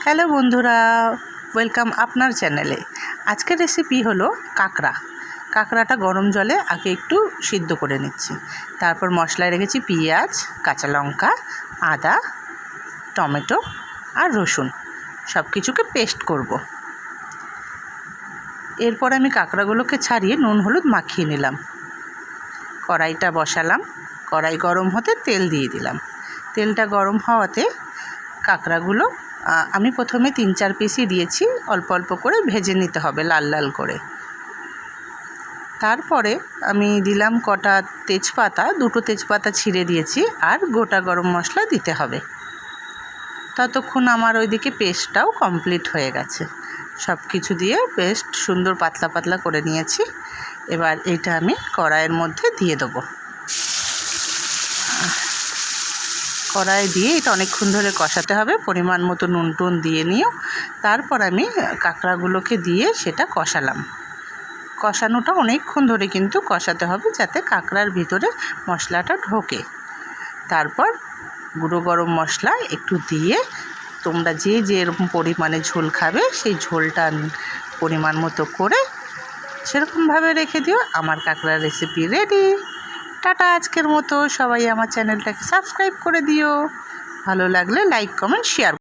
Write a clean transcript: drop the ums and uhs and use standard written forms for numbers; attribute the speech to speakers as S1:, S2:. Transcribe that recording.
S1: Hello বন্ধুরা, welcome আপনার চ্যানেলে। আজকের রেসিপি হলো কাঁকড়াটা গরম জলে আগে একটু সিদ্ধ করে নিচ্ছি। তারপর মশলায় রেখেছি পেঁয়াজ, কাঁচা লঙ্কা, আদা, টমেটো আর রসুন, সব কিছুকে পেস্ট করব। এরপর আমি কাঁকড়াগুলোকে ছাড়িয়ে নুন হলুদ মাখিয়ে নিলাম। কড়াইটা বসালাম, কড়াই গরম হতে তেল দিয়ে দিলাম। তেলটা গরম হওয়াতে কাঁকড়াগুলো আমি প্রথমে 3-4 পিসই দিয়েছি, অল্প অল্প করে ভেজে নিতে হবে লাল লাল করে। তারপরে আমি দিলাম কটা তেজপাতা, 2টো তেজপাতা ছিঁড়ে দিয়েছি, আর গোটা গরম মশলা দিতে হবে। ততক্ষণ আমার ওইদিকে পেস্টটাও কমপ্লিট হয়ে গেছে। সব কিছু দিয়ে পেস্ট সুন্দর পাতলা পাতলা করে নিয়েছি। এবার এটা আমি কড়াইয়ের মধ্যে দিয়ে দেবো। কড়াই দিয়ে এটা অনেকক্ষণ ধরে কষাতে হবে, পরিমাণ মতো নুন টুন দিয়ে নিও। তারপর আমি কাঁকড়াগুলোকে দিয়ে সেটা কষালাম। কষানোটা অনেকক্ষণ ধরে কিন্তু কষাতে হবে, যাতে কাঁকড়ার ভিতরে মশলাটা ঢোকে। তারপর গুঁড়ো গরম মশলা একটু দিয়ে, তোমরা যে যেরকম পরিমাণে ঝোল খাবে সেই ঝোলটা পরিমাণ মতো করে সেরকমভাবে রেখে দিও। আমার কাঁকড়ার রেসিপি রেডি। টাটা আজকের মতো। সবাই আমার চ্যানেলটাকে সাবস্ক্রাইব করে দিও। ভালো লাগলে লাইক, কমেন্ট, শেয়ার।